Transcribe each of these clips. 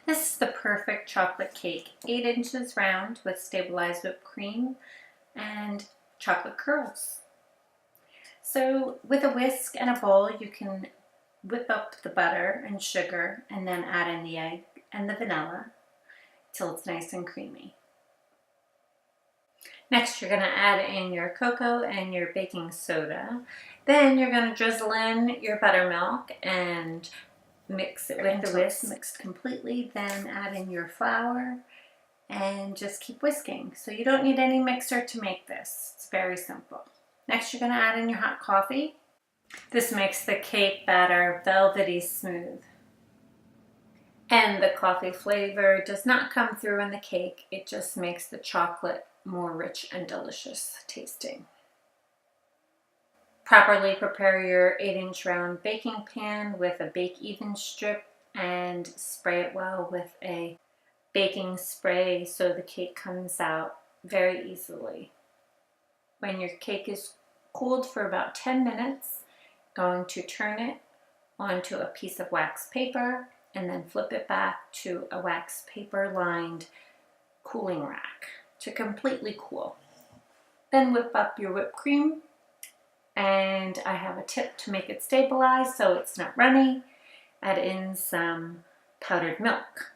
This is the perfect chocolate cake, 8 inches round with stabilized whipped cream and chocolate curls. So with a whisk and a bowl, you can whip up the butter and sugar and then add in the egg and the vanilla till it's nice and creamy. Next, you're going to add in your cocoa and your baking soda. Then you're going to drizzle in your buttermilk and mix it with the whisk, mixed completely. Then add in your flour and just keep whisking. So you don't need any mixer to make this. It's very simple. Next, you're going to add in your hot coffee. This makes the cake batter velvety smooth. And the coffee flavor does not come through in the cake. It just makes the chocolate more rich and delicious tasting. Properly prepare your 8-inch round baking pan with a bake even strip and spray it well with a baking spray so the cake comes out very easily. When your cake is cooled for about 10 minutes, going to turn it onto a piece of wax paper and then flip it back to a wax paper lined cooling rack to completely cool. Then whip up your whipped cream, and I have a tip to make it stabilize so it's not runny. Add in some powdered milk.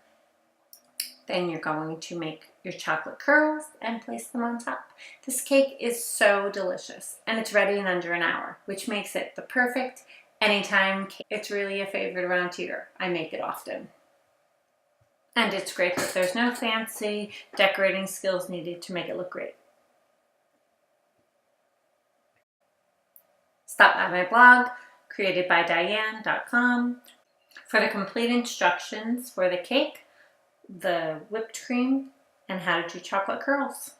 Then you're going to make your chocolate curls and place them on top. This cake is so delicious and it's ready in under an hour, which makes it the perfect anytime cake. It's really a favorite around here. I make it often. And it's great that there's no fancy decorating skills needed to make it look great. Stop by my blog, createdbydiane.com, for the complete instructions for the cake, the whipped cream, and how to do chocolate curls.